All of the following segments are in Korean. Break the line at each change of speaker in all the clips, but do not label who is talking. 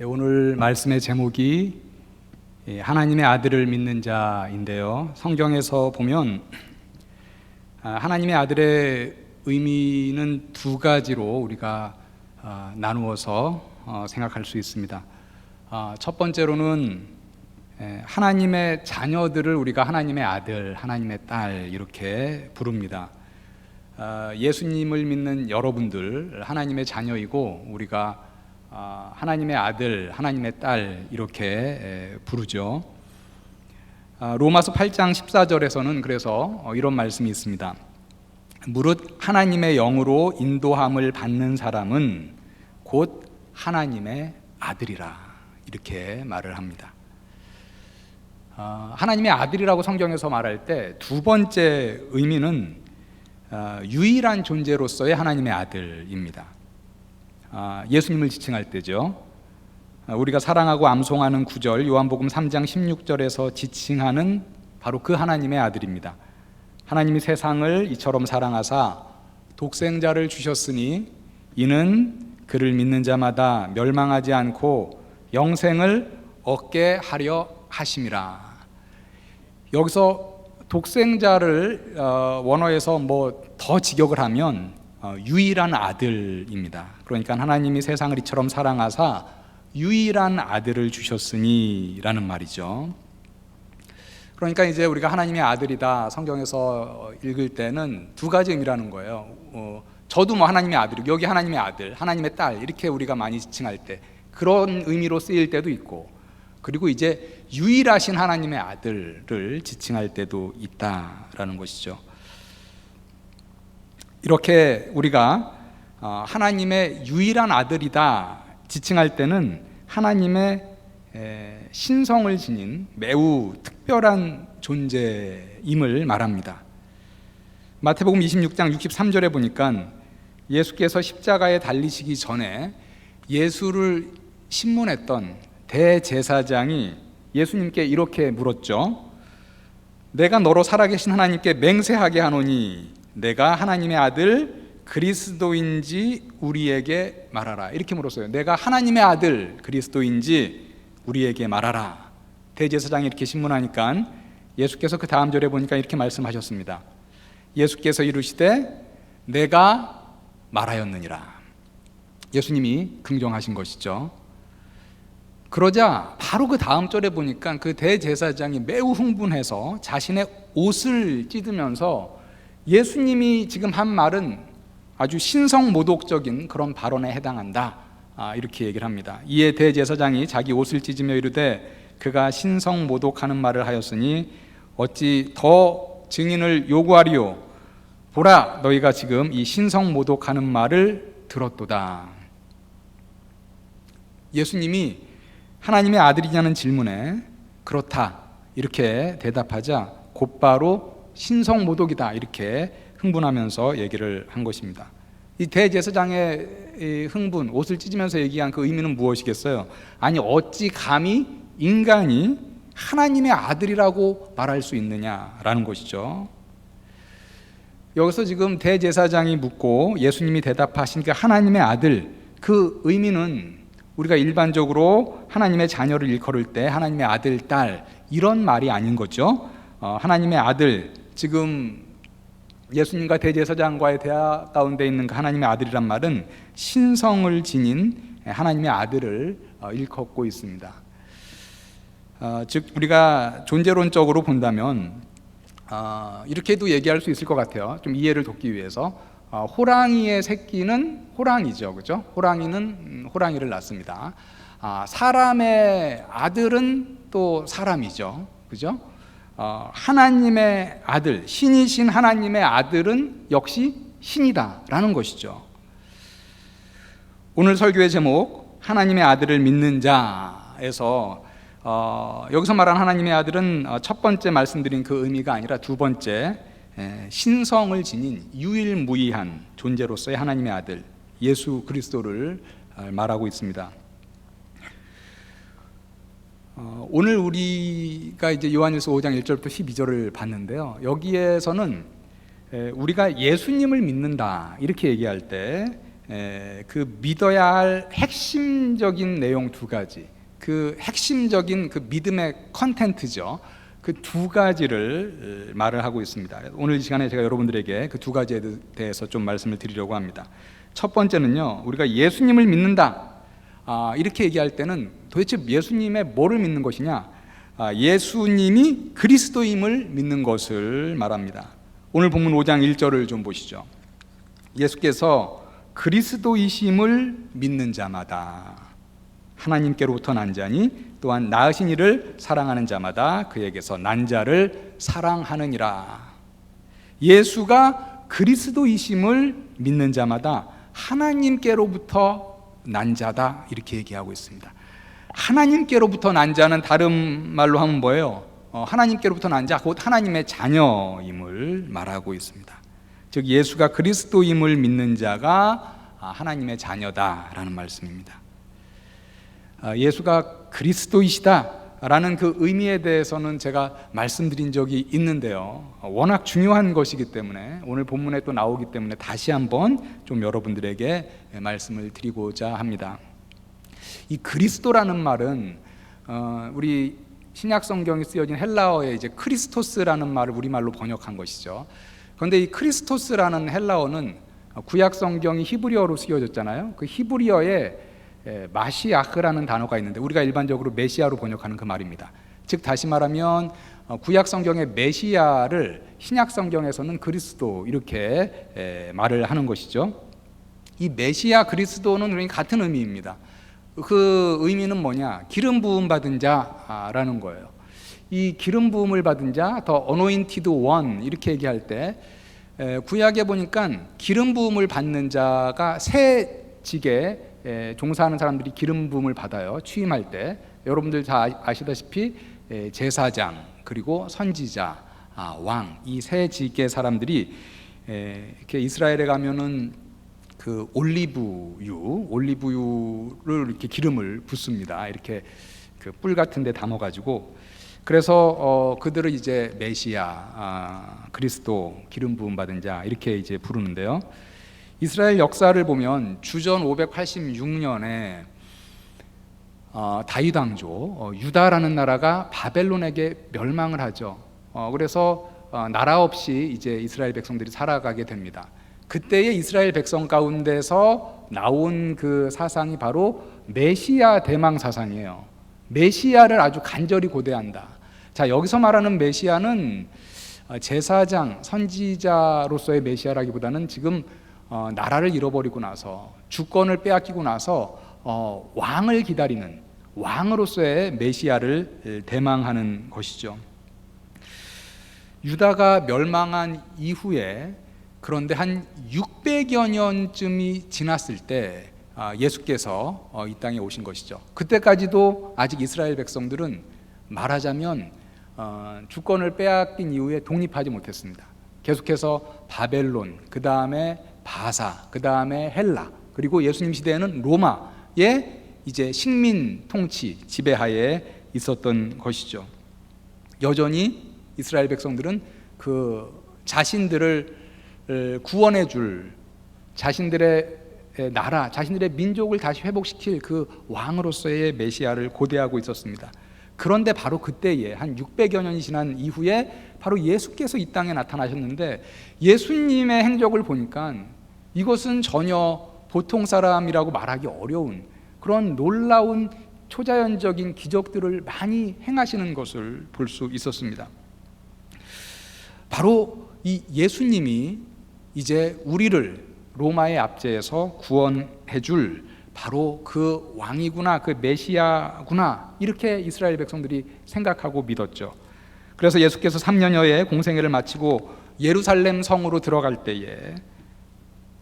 오늘 말씀의 제목이 하나님의 아들을 믿는 자인데요. 성경에서 보면 하나님의 아들의 의미는 두 가지로 우리가 나누어서 생각할 수 있습니다. 첫 번째로는 하나님의 자녀들을 우리가 하나님의 아들, 하나님의 딸 이렇게 부릅니다. 예수님을 믿는 여러분들 하나님의 자녀이고 우리가 하나님의 아들, 하나님의 딸 이렇게 부르죠. 로마서 8장 14절에서는 그래서 이런 말씀이 있습니다. 무릇 하나님의 영으로 인도함을 받는 사람은 곧 하나님의 아들이라 이렇게 말을 합니다. 하나님의 아들이라고 성경에서 말할 때 두 번째 의미는 유일한 존재로서의 하나님의 아들입니다. 예수님을 지칭할 때죠. 우리가 사랑하고 암송하는 구절 요한복음 3장 16절에서 지칭하는 바로 그 하나님의 아들입니다. 하나님이 세상을 이처럼 사랑하사 독생자를 주셨으니 이는 그를 믿는 자마다 멸망하지 않고 영생을 얻게 하려 하심이라. 여기서 독생자를 원어에서 더 직역을 하면 유일한 아들입니다. 그러니까 하나님이 세상을 이처럼 사랑하사 유일한 아들을 주셨으니 라는 말이죠. 그러니까 이제 우리가 하나님의 아들이다 성경에서 읽을 때는 두 가지 의미라는 거예요. 저도 하나님의 아들, 여기 하나님의 아들, 하나님의 딸 이렇게 우리가 많이 지칭할 때 그런 의미로 쓰일 때도 있고, 그리고 이제 유일하신 하나님의 아들을 지칭할 때도 있다라는 것이죠. 이렇게 우리가 하나님의 유일한 아들이다 지칭할 때는 하나님의 신성을 지닌 매우 특별한 존재임을 말합니다. 마태복음 26장 63절에 보니까 예수께서 십자가에 달리시기 전에 예수를 신문했던 대제사장이 예수님께 이렇게 물었죠. 내가 너로 살아계신 하나님께 맹세하게 하노니 내가 하나님의 아들 그리스도인지 우리에게 말하라. 이렇게 물었어요. 내가 하나님의 아들 그리스도인지 우리에게 말하라. 대제사장이 이렇게 신문하니까 예수께서 그 다음 절에 보니까 이렇게 말씀하셨습니다. 예수께서 이르시되 내가 말하였느니라. 예수님이 긍정하신 것이죠. 그러자 바로 그 다음 절에 보니까 그 대제사장이 매우 흥분해서 자신의 옷을 찢으면서 예수님이 지금 한 말은 아주 신성모독적인 그런 발언에 해당한다 이렇게 얘기를 합니다. 이에 대제사장이 자기 옷을 찢으며 이르되 그가 신성모독하는 말을 하였으니 어찌 더 증인을 요구하리요. 보라, 너희가 지금 이 신성모독하는 말을 들었도다. 예수님이 하나님의 아들이냐는 질문에 그렇다 이렇게 대답하자 곧바로 신성모독이다 이렇게 흥분하면서 얘기를 한 것입니다. 이 대제사장의 흥분, 옷을 찢으면서 얘기한 그 의미는 무엇이겠어요? 아니 어찌 감히 인간이 하나님의 아들이라고 말할 수 있느냐라는 것이죠. 여기서 지금 대제사장이 묻고 예수님이 대답하신 그 하나님의 아들, 그 의미는 우리가 일반적으로 하나님의 자녀를 일컬을 때 하나님의 아들, 딸 이런 말이 아닌 거죠. 하나님의 아들, 지금 예수님과 대제사장과의 대화 가운데 있는 그 하나님의 아들이란 말은 신성을 지닌 하나님의 아들을 일컫고 있습니다. 즉 우리가 존재론적으로 본다면 이렇게도 얘기할 수 있을 것 같아요. 좀 이해를 돕기 위해서 호랑이의 새끼는 호랑이죠, 그렇죠? 호랑이는 호랑이를 낳습니다. 사람의 아들은 또 사람이죠, 그렇죠? 하나님의 아들, 신이신 하나님의 아들은 역시 신이다라는 것이죠. 오늘 설교의 제목 하나님의 아들을 믿는 자에서 여기서 말한 하나님의 아들은 첫 번째 말씀드린 그 의미가 아니라 두 번째 신성을 지닌 유일무이한 존재로서의 하나님의 아들 예수 그리스도를 말하고 있습니다. 오늘 우리가 이제 요한일서 5장 1절부터 12절을 봤는데요. 여기에서는 우리가 예수님을 믿는다 이렇게 얘기할 때 그 믿어야 할 핵심적인 내용 두 가지, 그 핵심적인 그 믿음의 컨텐츠죠. 그 두 가지를 말을 하고 있습니다. 오늘 이 시간에 제가 여러분들에게 그 두 가지에 대해서 좀 말씀을 드리려고 합니다. 첫 번째는요, 우리가 예수님을 믿는다, 이렇게 얘기할 때는 도대체 예수님의 뭐를 믿는 것이냐? 예수님이 그리스도임을 믿는 것을 말합니다. 오늘 본문 5장 1절을 좀 보시죠. 예수께서 그리스도이심을 믿는 자마다 하나님께로부터 난 자니 또한 낳으신 이를 사랑하는 자마다 그에게서 난 자를 사랑하느니라. 예수가 그리스도이심을 믿는 자마다 하나님께로부터 난 자다, 이렇게 얘기하고 있습니다. 하나님께로부터 난 자는 다른 말로 하면 뭐예요? 하나님께로부터 난 자, 곧 하나님의 자녀임을 말하고 있습니다. 즉 예수가 그리스도임을 믿는 자가 하나님의 자녀다라는 말씀입니다. 예수가 그리스도이시다라는 그 의미에 대해서는 제가 말씀드린 적이 있는데요, 워낙 중요한 것이기 때문에 오늘 본문에 또 나오기 때문에 다시 한번 좀 여러분들에게 말씀을 드리고자 합니다. 이 그리스도라는 말은 우리 신약 성경에 쓰여진 헬라어의 이제 크리스토스라는 말을 우리말로 번역한 것이죠. 그런데 이 크리스토스라는 헬라어는 구약 성경이 히브리어로 쓰여졌잖아요. 그 히브리어에 마시아흐라는 단어가 있는데 우리가 일반적으로 메시아로 번역하는 그 말입니다. 즉 다시 말하면 구약 성경의 메시아를 신약 성경에서는 그리스도, 이렇게 말을 하는 것이죠. 이 메시아 그리스도는 그러니까 같은 의미입니다. 그 의미는 뭐냐? 기름 부음 받은 자라는 거예요. 이 기름 부음을 받은 자, 더 anointed one, 이렇게 얘기할 때 구약에 보니까 기름 부음을 받는 자가 새 직에 종사하는 사람들이 기름 부음을 받아요. 취임할 때 여러분들 다 아시다시피 제사장, 그리고 선지자, 왕, 이 세 직의 사람들이 이렇게 이스라엘에 가면은 그 올리브유를 이렇게 기름을 붓습니다. 이렇게 그 뿔 같은데 담아가지고, 그래서 그들을 이제 메시아, 그리스도, 기름 부음 받은 자, 이렇게 이제 부르는데요. 이스라엘 역사를 보면 주전 586년에 다윗 왕조 유다라는 나라가 바벨론에게 멸망을 하죠. 그래서 나라 없이 이제 이스라엘 백성들이 살아가게 됩니다. 그때의 이스라엘 백성 가운데서 나온 그 사상이 바로 메시아 대망 사상이에요. 메시아를 아주 간절히 고대한다. 자, 여기서 말하는 메시아는 제사장, 선지자로서의 메시아라기보다는 지금 나라를 잃어버리고 나서, 주권을 빼앗기고 나서 왕을 기다리는 왕으로서의 메시아를 대망하는 것이죠. 유다가 멸망한 이후에, 그런데 한 600여 년쯤이 지났을 때 예수께서 이 땅에 오신 것이죠. 그때까지도 아직 이스라엘 백성들은 말하자면 주권을 빼앗긴 이후에 독립하지 못했습니다. 계속해서 바벨론, 그 다음에 바사, 그 다음에 헬라, 그리고 예수님 시대에는 로마의 이제 식민 통치 지배하에 있었던 것이죠. 여전히 이스라엘 백성들은 그 자신들을 구원해 줄, 자신들의 나라, 자신들의 민족을 다시 회복시킬 그 왕으로서의 메시아를 고대하고 있었습니다. 그런데 바로 그때에 한 600여 년이 지난 이후에 바로 예수께서 이 땅에 나타나셨는데, 예수님의 행적을 보니까 이것은 전혀 보통 사람이라고 말하기 어려운 그런 놀라운 초자연적인 기적들을 많이 행하시는 것을 볼 수 있었습니다. 바로 이 예수님이 이제 우리를 로마의 압제에서 구원해 줄 바로 그 왕이구나, 그 메시아구나, 이렇게 이스라엘 백성들이 생각하고 믿었죠. 그래서 예수께서 3년여의 공생애를 마치고 예루살렘 성으로 들어갈 때에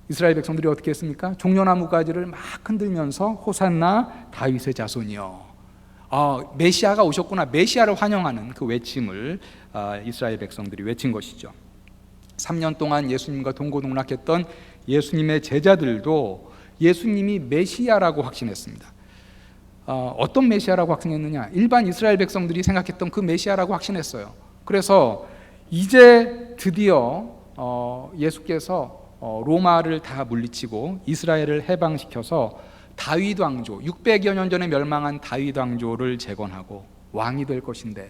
이스라엘 백성들이 어떻게 했습니까? 종려나무 가지를 막 흔들면서 호산나 다윗의 자손이여, 메시아가 오셨구나, 메시아를 환영하는 그 외침을 이스라엘 백성들이 외친 것이죠. 3년 동안 예수님과 동고동락했던 예수님의 제자들도 예수님이 메시아라고 확신했습니다. 어떤 메시아라고 확신했느냐? 일반 이스라엘 백성들이 생각했던 그 메시아라고 확신했어요. 그래서 이제 드디어 예수께서 로마를 다 물리치고 이스라엘을 해방시켜서 다윗 왕조, 600여 년 전에 멸망한 다윗 왕조를 재건하고 왕이 될 것인데,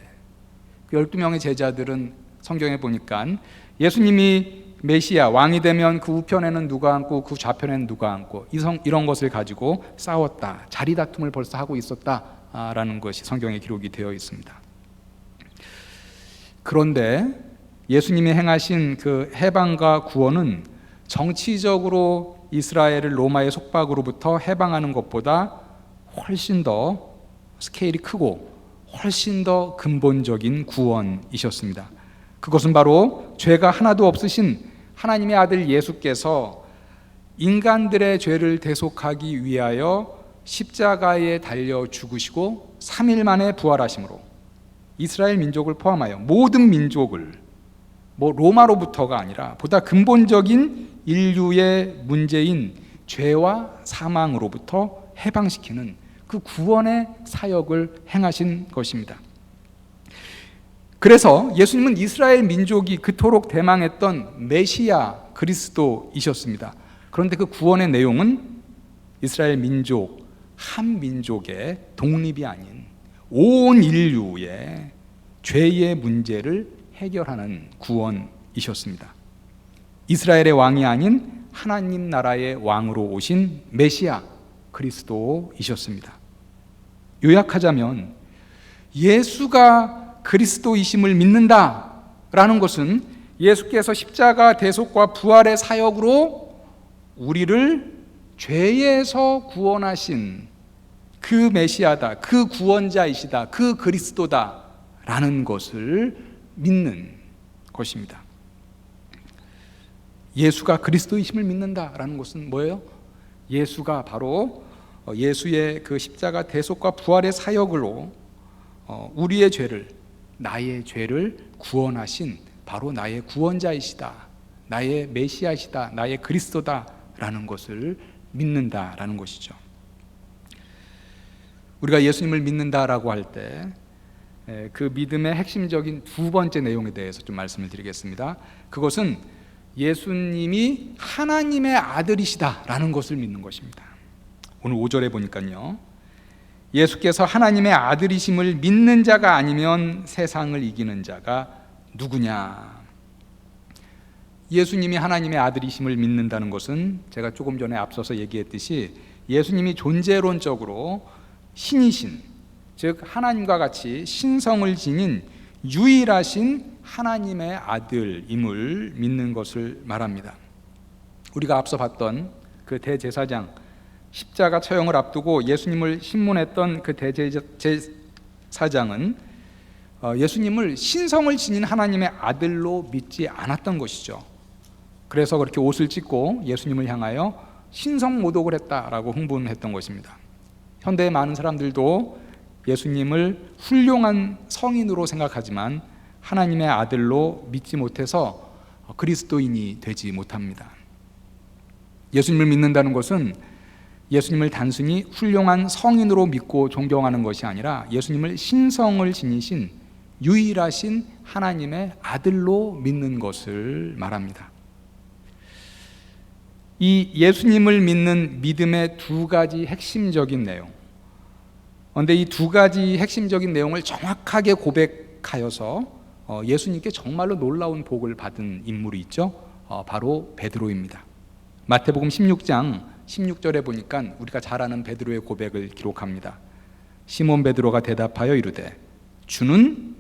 그 12명의 제자들은 성경에 보니까 예수님이 메시아 왕이 되면 그 우편에는 누가 앉고 그 좌편에는 누가 앉고 이런 것을 가지고 싸웠다, 자리 다툼을 벌써 하고 있었다라는 것이 성경에 기록이 되어 있습니다. 그런데 예수님이 행하신 그 해방과 구원은 정치적으로 이스라엘을 로마의 속박으로부터 해방하는 것보다 훨씬 더 스케일이 크고 훨씬 더 근본적인 구원이셨습니다. 그것은 바로 죄가 하나도 없으신 하나님의 아들 예수께서 인간들의 죄를 대속하기 위하여 십자가에 달려 죽으시고 3일 만에 부활하심으로 이스라엘 민족을 포함하여 모든 민족을, 로마로부터가 아니라 보다 근본적인 인류의 문제인 죄와 사망으로부터 해방시키는 그 구원의 사역을 행하신 것입니다. 그래서 예수님은 이스라엘 민족이 그토록 대망했던 메시아 그리스도이셨습니다. 그런데 그 구원의 내용은 이스라엘 민족, 한 민족의 독립이 아닌 온 인류의 죄의 문제를 해결하는 구원이셨습니다. 이스라엘의 왕이 아닌 하나님 나라의 왕으로 오신 메시아 그리스도이셨습니다. 요약하자면 예수가 그리스도이심을 믿는다라는 것은 예수께서 십자가 대속과 부활의 사역으로 우리를 죄에서 구원하신 그 메시아다, 그 구원자이시다, 그 그리스도다라는 것을 믿는 것입니다. 예수가 그리스도이심을 믿는다라는 것은 뭐예요? 예수가 바로 예수의 그 십자가 대속과 부활의 사역으로 우리의 죄를, 나의 죄를 구원하신 바로 나의 구원자이시다, 나의 메시아이시다, 나의 그리스도다라는 것을 믿는다라는 것이죠. 우리가 예수님을 믿는다라고 할 때 그 믿음의 핵심적인 두 번째 내용에 대해서 좀 말씀을 드리겠습니다. 그것은 예수님이 하나님의 아들이시다라는 것을 믿는 것입니다. 오늘 5절에 보니까요, 예수께서 하나님의 아들이심을 믿는 자가 아니면 세상을 이기는 자가 누구냐. 예수님이 하나님의 아들이심을 믿는다는 것은 제가 조금 전에 앞서서 얘기했듯이 예수님이 존재론적으로 신이신, 즉 하나님과 같이 신성을 지닌 유일하신 하나님의 아들임을 믿는 것을 말합니다. 우리가 앞서 봤던 그 대제사장, 십자가 처형을 앞두고 예수님을 신문했던 그 대제사장은 예수님을 신성을 지닌 하나님의 아들로 믿지 않았던 것이죠. 그래서 그렇게 옷을 찢고 예수님을 향하여 신성모독을 했다라고 흥분했던 것입니다. 현대의 많은 사람들도 예수님을 훌륭한 성인으로 생각하지만 하나님의 아들로 믿지 못해서 그리스도인이 되지 못합니다. 예수님을 믿는다는 것은 예수님을 단순히 훌륭한 성인으로 믿고 존경하는 것이 아니라 예수님을 신성을 지니신 유일하신 하나님의 아들로 믿는 것을 말합니다. 이 예수님을 믿는 믿음의 두 가지 핵심적인 내용, 그런데 이 두 가지 핵심적인 내용을 정확하게 고백하여서 예수님께 정말로 놀라운 복을 받은 인물이 있죠. 바로 베드로입니다. 마태복음 16장 16절에 보니까 우리가 잘 아는 베드로의 고백을 기록합니다. 시몬 베드로가 대답하여 이르되 주는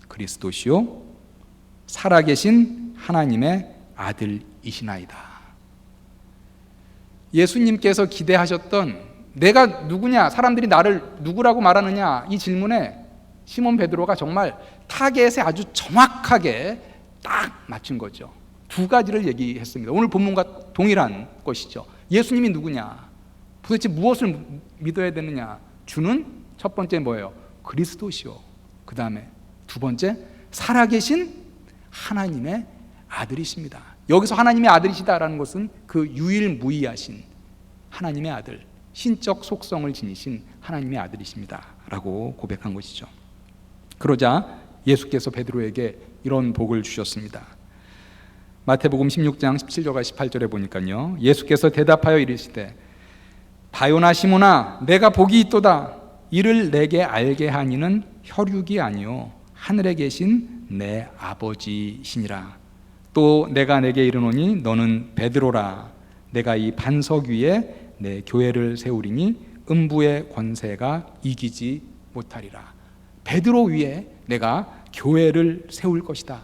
그리스도시요 살아계신 하나님의 아들이시나이다. 예수님께서 기대하셨던 내가 누구냐, 사람들이 나를 누구라고 말하느냐, 이 질문에 시몬 베드로가 정말 타겟에 아주 정확하게 딱 맞춘 거죠. 두 가지를 얘기했습니다. 오늘 본문과 동일한 것이죠. 예수님이 누구냐, 도대체 무엇을 믿어야 되느냐. 주는 첫 번째 뭐예요? 그리스도시요. 그 다음에 두 번째 살아계신 하나님의 아들이십니다. 여기서 하나님의 아들이시다라는 것은 그 유일무이하신 하나님의 아들, 신적 속성을 지니신 하나님의 아들이십니다 라고 고백한 것이죠. 그러자 예수께서 베드로에게 이런 복을 주셨습니다. 마태복음 16장 17절과 18절에 보니까요, 예수께서 대답하여 이르시되 바요나 시몬아 내가 복이 있도다. 이를 내게 알게 하니는 혈육이 아니요 하늘에 계신 내 아버지시니라. 또 내가 내게 이르노니 너는 베드로라. 내가 이 반석 위에 내 교회를 세우리니 음부의 권세가 이기지 못하리라. 베드로 위에 내가 교회를 세울 것이다.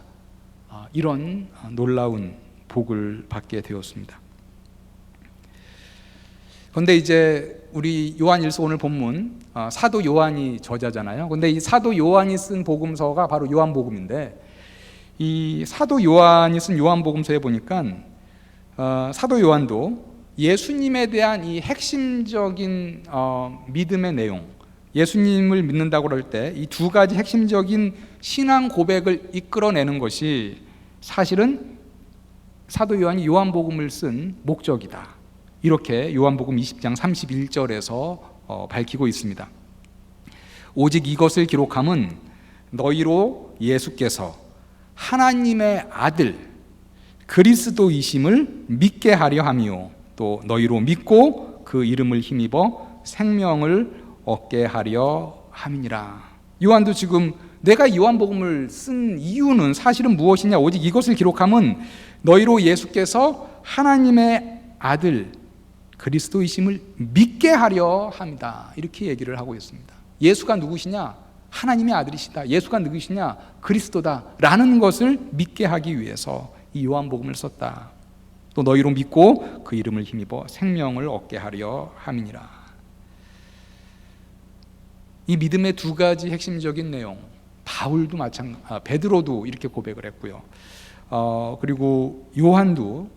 이런 놀라운 복을 받게 되었습니다. 그런데 이제 우리 요한일서 오늘 본문, 사도 요한이 저자잖아요. 그런데 이 사도 요한이 쓴 복음서가 바로 요한복음인데, 이 사도 요한이 쓴 요한복음서에 보니까 사도 요한도 예수님에 대한 이 핵심적인 믿음의 내용, 예수님을 믿는다고 할 때 이 두 가지 핵심적인 신앙 고백을 이끌어내는 것이 사실은 사도 요한이 요한복음을 쓴 목적이다. 이렇게 요한복음 20장 31절에서 밝히고 있습니다. 오직 이것을 기록함은 너희로 예수께서 하나님의 아들 그리스도이심을 믿게 하려 함이요 또 너희로 믿고 그 이름을 힘입어 생명을 얻게 하려 함이니라. 요한도 지금 내가 요한복음을 쓴 이유는 사실은 무엇이냐? 오직 이것을 기록함은 너희로 예수께서 하나님의 아들 그리스도이심을 믿게 하려 합니다. 이렇게 얘기를 하고 있습니다. 예수가 누구시냐? 하나님의 아들이시다. 예수가 누구시냐? 그리스도다 라는 것을 믿게 하기 위해서 이 요한복음을 썼다. 또 너희로 믿고 그 이름을 힘입어 생명을 얻게 하려 함이니라. 이 믿음의 두 가지 핵심적인 내용, 바울도 베드로도 이렇게 고백을 했고요. 그리고 요한도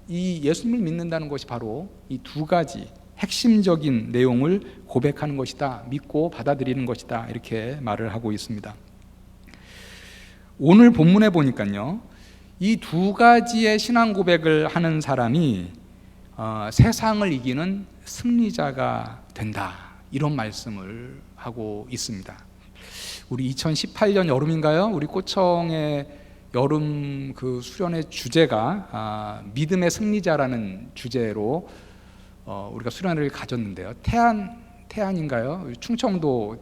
이 예수님을 믿는다는 것이 바로 이 두 가지 핵심적인 내용을 고백하는 것이다. 믿고 받아들이는 것이다. 이렇게 말을 하고 있습니다. 오늘 본문에 보니까요, 이 두 가지의 신앙 고백을 하는 사람이 세상을 이기는 승리자가 된다. 이런 말씀을 하고 있습니다. 우리 2018년 여름인가요? 우리 꼬청의 여름 그 수련의 주제가 믿음의 승리자라는 주제로 우리가 수련회를 가졌는데요. 태안인가요? 충청도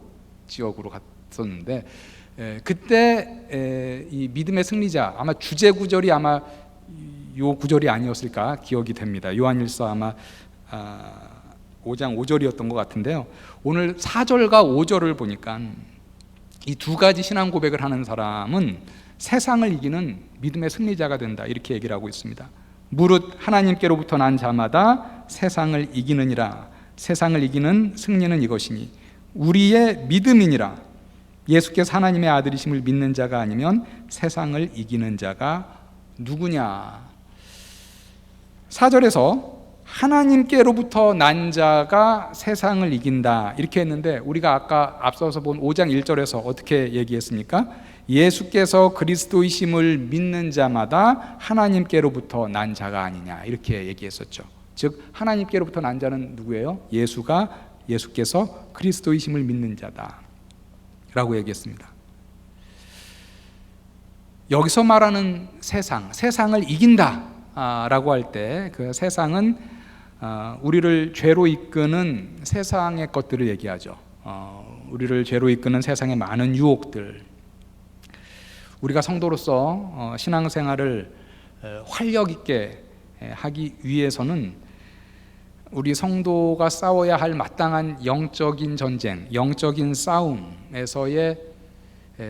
지역으로 갔었는데 그때 이 믿음의 승리자 아마 주제 구절이 아마 요 구절이 아니었을까 기억이 됩니다. 요한일서 아마 5장 5절이었던 것 같은데요. 오늘 4절과 5절을 보니까 이 두 가지 신앙 고백을 하는 사람은 세상을 이기는 믿음의 승리자가 된다. 이렇게 얘기를 하고 있습니다. 무릇 하나님께로부터 난 자마다 세상을 이기느니라. 세상을 이기는 승리는 이것이니 우리의 믿음이니라. 예수께서 하나님의 아들이심을 믿는 자가 아니면 세상을 이기는 자가 누구냐. 4절에서 하나님께로부터 난 자가 세상을 이긴다 이렇게 했는데, 우리가 아까 앞서서 본 5장 1절에서 어떻게 얘기했습니까? 예수께서 그리스도이심을 믿는 자마다 하나님께로부터 난 자가 아니냐 이렇게 얘기했었죠. 즉 하나님께로부터 난 자는 누구예요? 예수께서 그리스도이심을 믿는 자다 라고 얘기했습니다. 여기서 말하는 세상을 이긴다 라고 할 때 그 세상은 우리를 죄로 이끄는 세상의 것들을 얘기하죠. 우리를 죄로 이끄는 세상의 많은 유혹들, 우리가 성도로서 신앙생활을 활력 있게 하기 위해서는 우리 성도가 싸워야 할 마땅한 영적인 전쟁, 영적인 싸움에서의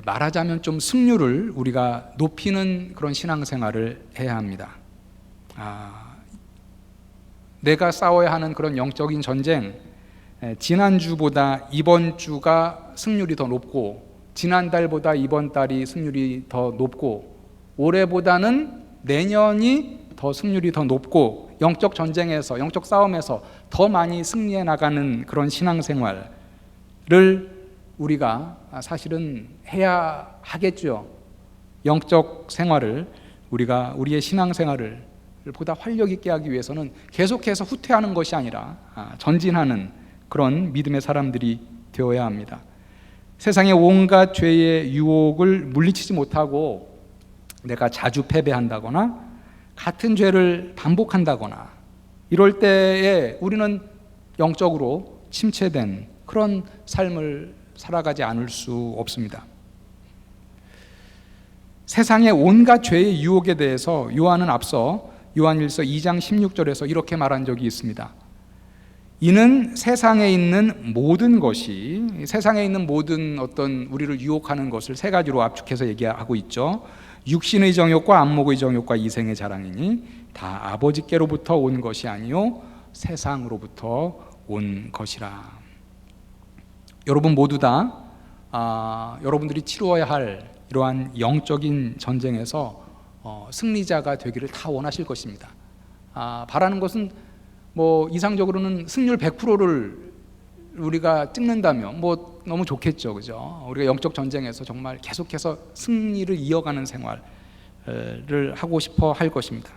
말하자면 좀 승률을 우리가 높이는 그런 신앙생활을 해야 합니다. 내가 싸워야 하는 그런 영적인 전쟁, 지난주보다 이번 주가 승률이 더 높고 지난달보다 이번 달이 승률이 더 높고 올해보다는 내년이 더 승률이 더 높고 영적 전쟁에서, 영적 싸움에서 더 많이 승리해 나가는 그런 신앙생활을 우리가 사실은 해야 하겠죠. 영적 생활을 우리가 우리의 신앙생활을 보다 활력 있게 하기 위해서는 계속해서 후퇴하는 것이 아니라 전진하는 그런 믿음의 사람들이 되어야 합니다. 세상의 온갖 죄의 유혹을 물리치지 못하고 내가 자주 패배한다거나 같은 죄를 반복한다거나 이럴 때에 우리는 영적으로 침체된 그런 삶을 살아가지 않을 수 없습니다. 세상의 온갖 죄의 유혹에 대해서 요한은 앞서 요한일서 2장 16절에서 이렇게 말한 적이 있습니다. 이는 세상에 있는 모든 것이, 세상에 있는 모든 어떤 우리를 유혹하는 것을 세 가지로 압축해서 얘기하고 있죠. 육신의 정욕과 안목의 정욕과 이생의 자랑이니 다 아버지께로부터 온 것이 아니요 세상으로부터 온 것이라. 여러분 모두 다 여러분들이 치루어야 할 이러한 영적인 전쟁에서 승리자가 되기를 다 원하실 것입니다. 바라는 것은 뭐 이상적으로는 승률 100%를 우리가 찍는다면 뭐 너무 좋겠죠, 그죠? 우리가 영적 전쟁에서 정말 계속해서 승리를 이어가는 생활을 하고 싶어 할 것입니다.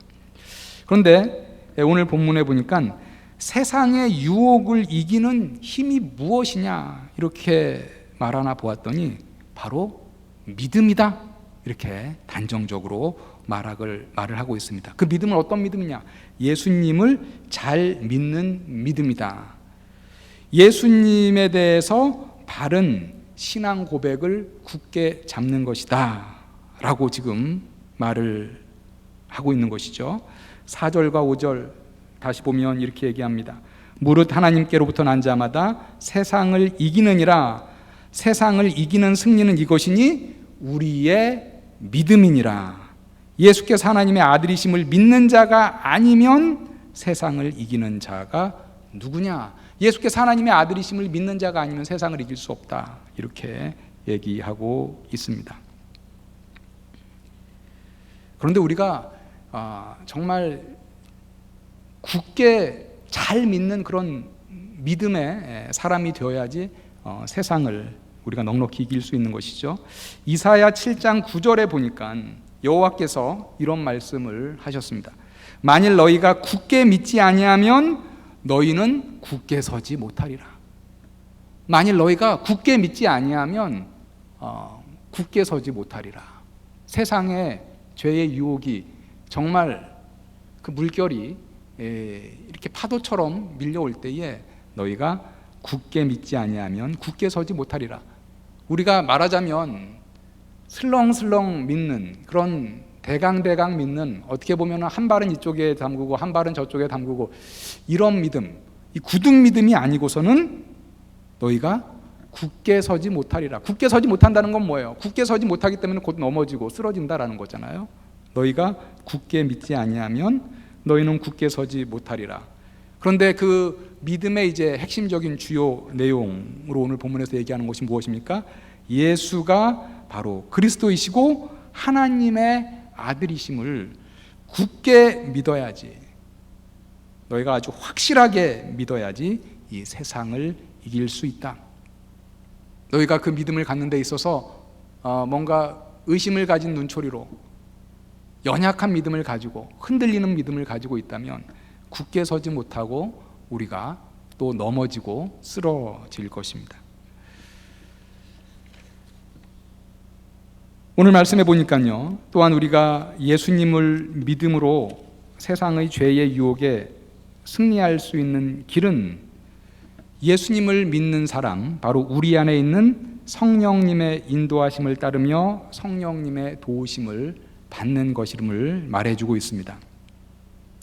그런데 오늘 본문에 보니까 세상의 유혹을 이기는 힘이 무엇이냐 이렇게 말하나 보았더니 바로 믿음이다 이렇게 단정적으로 말을 하고 있습니다. 그 믿음은 어떤 믿음이냐? 예수님을 잘 믿는 믿음이다. 예수님에 대해서 바른 신앙 고백을 굳게 잡는 것이다 라고 지금 말을 하고 있는 것이죠. 4절과 5절 다시 보면 이렇게 얘기합니다. 무릇 하나님께로부터 난 자마다 세상을 이기느니라. 세상을 이기는 승리는 이것이니 우리의 믿음이니라. 예수께서 하나님의 아들이심을 믿는 자가 아니면 세상을 이기는 자가 누구냐? 예수께서 하나님의 아들이심을 믿는 자가 아니면 세상을 이길 수 없다 이렇게 얘기하고 있습니다. 그런데 우리가 정말 굳게 잘 믿는 그런 믿음의 사람이 되어야지 세상을 우리가 넉넉히 이길 수 있는 것이죠. 이사야 7장 9절에 보니까 여호와께서 이런 말씀을 하셨습니다. 만일 너희가 굳게 믿지 아니하면 너희는 굳게 서지 못하리라. 만일 너희가 굳게 믿지 아니하면 굳게 서지 못하리라. 세상의 죄의 유혹이 정말 그 물결이 이렇게 파도처럼 밀려올 때에 너희가 굳게 믿지 아니하면 굳게 서지 못하리라. 우리가 말하자면 슬렁슬렁 믿는 그런 대강대강 믿는, 어떻게 보면 한 발은 이쪽에 담그고 한 발은 저쪽에 담그고 이런 믿음, 이 굳은 믿음이 아니고서는 너희가 굳게 서지 못하리라. 굳게 서지 못한다는 건 뭐예요? 굳게 서지 못하기 때문에 곧 넘어지고 쓰러진다라는 거잖아요. 너희가 굳게 믿지 아니하면 너희는 굳게 서지 못하리라. 그런데 그 믿음의 이제 핵심적인 주요 내용으로 오늘 본문에서 얘기하는 것이 무엇입니까? 예수가 바로 그리스도이시고 하나님의 아들이심을 굳게 믿어야지, 너희가 아주 확실하게 믿어야지 이 세상을 이길 수 있다. 너희가 그 믿음을 갖는 데 있어서 뭔가 의심을 가진 눈초리로 연약한 믿음을 가지고 흔들리는 믿음을 가지고 있다면 굳게 서지 못하고 우리가 또 넘어지고 쓰러질 것입니다. 오늘 말씀해 보니까요, 또한 우리가 예수님을 믿음으로 세상의 죄의 유혹에 승리할 수 있는 길은 예수님을 믿는 사람, 바로 우리 안에 있는 성령님의 인도하심을 따르며 성령님의 도우심을 받는 것임을 말해주고 있습니다.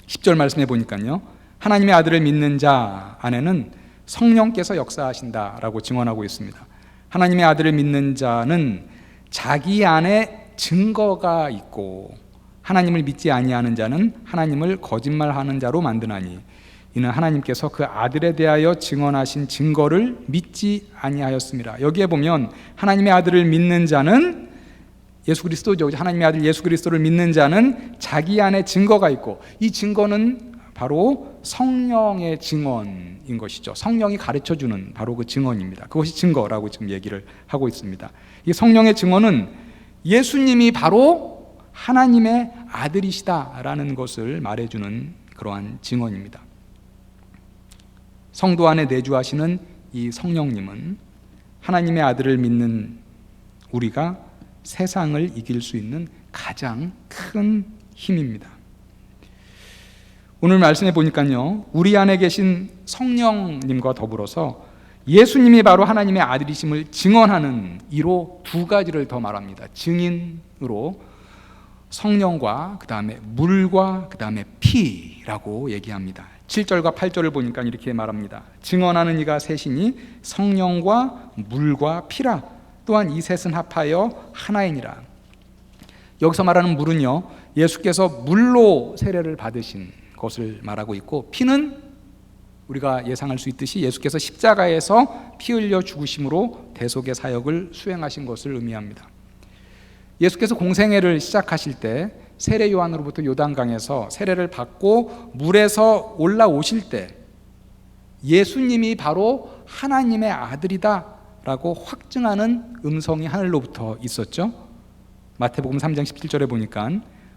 10절 말씀해 보니까요, 하나님의 아들을 믿는 자 안에는 성령께서 역사하신다라고 증언하고 있습니다. 하나님의 아들을 믿는 자는 자기 안에 증거가 있고 하나님을 믿지 아니하는 자는 하나님을 거짓말하는 자로 만드나니 이는 하나님께서 그 아들에 대하여 증언하신 증거를 믿지 아니하였습니다. 여기에 보면 하나님의 아들을 믿는 자는 예수 그리스도죠. 하나님의 아들 예수 그리스도를 믿는 자는 자기 안에 증거가 있고, 이 증거는 바로 성령의 증언인 것이죠. 성령이 가르쳐주는 바로 그 증언입니다. 그것이 증거라고 지금 얘기를 하고 있습니다. 이 성령의 증언은 예수님이 바로 하나님의 아들이시다라는 것을 말해주는 그러한 증언입니다. 성도 안에 내주하시는 이 성령님은 하나님의 아들을 믿는 우리가 세상을 이길 수 있는 가장 큰 힘입니다. 오늘 말씀해 보니까요, 우리 안에 계신 성령님과 더불어서 예수님이 바로 하나님의 아들이심을 증언하는 이로 두 가지를 더 말합니다. 증인으로 성령과 그 다음에 물과 그 다음에 피라고 얘기합니다. 7절과 8절을 보니까 이렇게 말합니다. 증언하는 이가 셋이니 성령과 물과 피라. 또한 이 셋은 합하여 하나이니라. 여기서 말하는 물은요, 예수께서 물로 세례를 받으신 것을 말하고 있고, 피는 우리가 예상할 수 있듯이 예수께서 십자가에서 피 흘려 죽으심으로 대속의 사역을 수행하신 것을 의미합니다. 예수께서 공생애를 시작하실 때 세례 요한으로부터 요단강에서 세례를 받고 물에서 올라오실 때 예수님이 바로 하나님의 아들이다 라고 확증하는 음성이 하늘로부터 있었죠. 마태복음 3장 17절에 보니까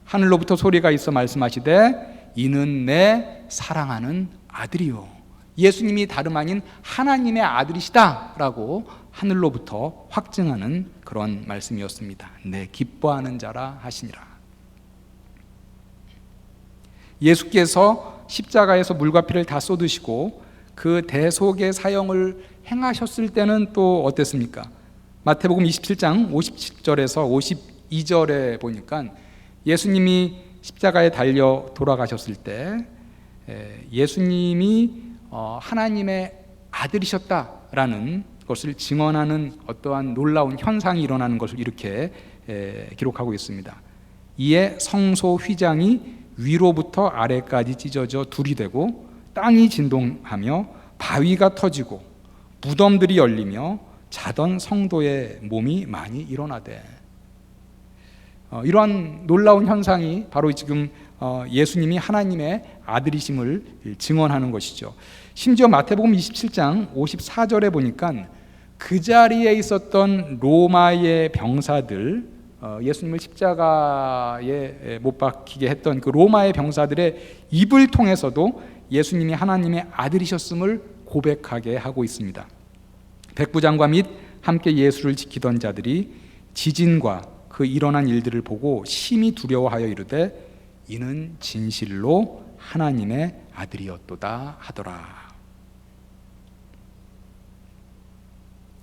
하늘로부터 소리가 있어 말씀하시되 이는 내 사랑하는 아들이요. 예수님이 다름 아닌 하나님의 아들이시다 라고 하늘로부터 확증하는 그런 말씀이었습니다. 내 기뻐하는 자라 하시니라. 예수께서 십자가에서 물과 피를 다 쏟으시고 그 대속의 사형을 행하셨을 때는 또 어땠습니까? 마태복음 27장 57절에서 52절에 보니까 예수님이 십자가에 달려 돌아가셨을 때 예수님이 하나님의 아들이셨다라는 것을 증언하는 어떠한 놀라운 현상이 일어나는 것을 이렇게 기록하고 있습니다. 이에 성소 휘장이 위로부터 아래까지 찢어져 둘이 되고 땅이 진동하며 바위가 터지고 무덤들이 열리며 자던 성도의 몸이 많이 일어나되, 이러한 놀라운 현상이 바로 지금 예수님이 하나님의 아들이심을 증언하는 것이죠. 심지어 마태복음 27장 54절에 보니까 그 자리에 있었던 로마의 병사들, 예수님을 십자가에 못 박히게 했던 그 로마의 병사들의 입을 통해서도 예수님이 하나님의 아들이셨음을 고백하게 하고 있습니다. 백부장과 및 함께 예수를 지키던 자들이 지진과 그 일어난 일들을 보고 심히 두려워하여 이르되 이는 진실로 하나님의 아들이었도다 하더라.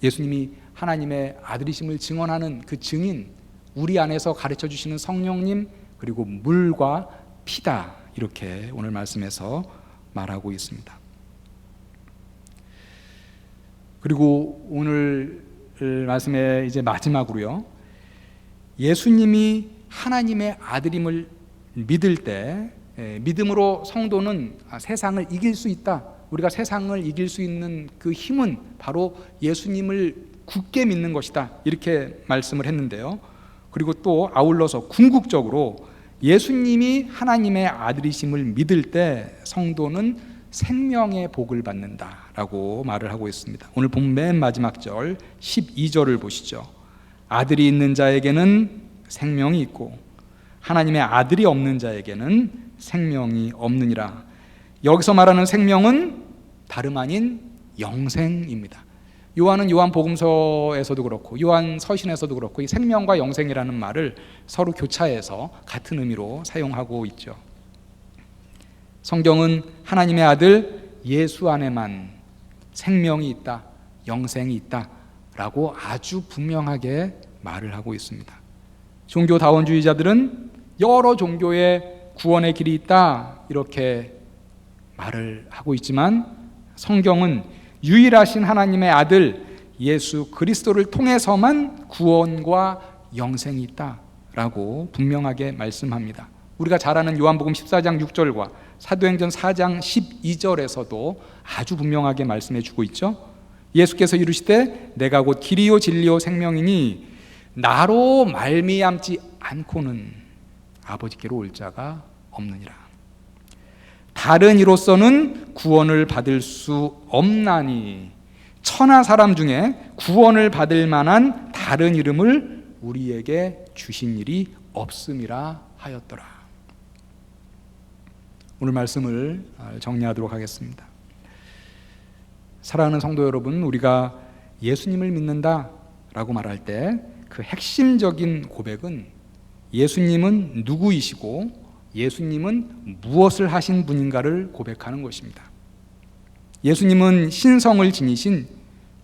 예수님이 하나님의 아들이심을 증언하는 그 증인, 우리 안에서 가르쳐 주시는 성령님, 그리고 물과 피다, 이렇게 오늘 말씀에서 말하고 있습니다. 그리고 오늘 말씀의 이제 마지막으로요, 예수님이 하나님의 아들임을 믿을 때 믿음으로 성도는 세상을 이길 수 있다, 우리가 세상을 이길 수 있는 그 힘은 바로 예수님을 굳게 믿는 것이다, 이렇게 말씀을 했는데요. 그리고 또 아울러서 궁극적으로 예수님이 하나님의 아들이심을 믿을 때 성도는 생명의 복을 받는다라고 말을 하고 있습니다. 오늘 본 맨 마지막 절 12절을 보시죠. 아들이 있는 자에게는 생명이 있고 하나님의 아들이 없는 자에게는 생명이 없느니라. 여기서 말하는 생명은 다름 아닌 영생입니다. 요한은 요한복음서에서도 그렇고 요한서신에서도 그렇고 이 생명과 영생이라는 말을 서로 교차해서 같은 의미로 사용하고 있죠. 성경은 하나님의 아들 예수 안에만 생명이 있다, 영생이 있다 라고 아주 분명하게 말을 하고 있습니다. 종교다원주의자들은 여러 종교의 구원의 길이 있다 이렇게 말을 하고 있지만 성경은 유일하신 하나님의 아들 예수 그리스도를 통해서만 구원과 영생이 있다라고 분명하게 말씀합니다. 우리가 잘 아는 요한복음 14장 6절과 사도행전 4장 12절에서도 아주 분명하게 말씀해 주고 있죠. 예수께서 이르시되 내가 곧 길이요 진리요 생명이니 나로 말미암지 않고는 아버지께로 올 자가 없느니라. 다른 이로서는 구원을 받을 수 없나니 천하 사람 중에 구원을 받을 만한 다른 이름을 우리에게 주신 일이 없음이라 하였더라. 오늘 말씀을 정리하도록 하겠습니다. 사랑하는 성도 여러분, 우리가 예수님을 믿는다라고 말할 때 그 핵심적인 고백은 예수님은 누구이시고 예수님은 무엇을 하신 분인가를 고백하는 것입니다. 예수님은 신성을 지니신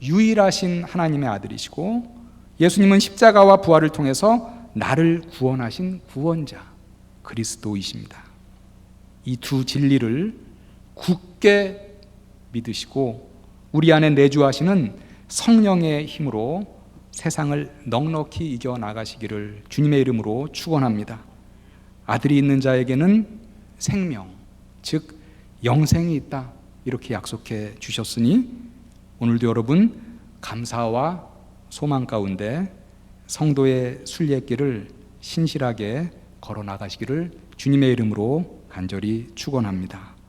유일하신 하나님의 아들이시고, 예수님은 십자가와 부활을 통해서 나를 구원하신 구원자 그리스도이십니다. 이 두 진리를 굳게 믿으시고 우리 안에 내주하시는 성령의 힘으로 세상을 넉넉히 이겨나가시기를 주님의 이름으로 축원합니다. 아들이 있는 자에게는 생명, 즉 영생이 있다, 이렇게 약속해 주셨으니 오늘도 여러분 감사와 소망 가운데 성도의 순례길을 신실하게 걸어 나가시기를 주님의 이름으로 간절히 축원합니다.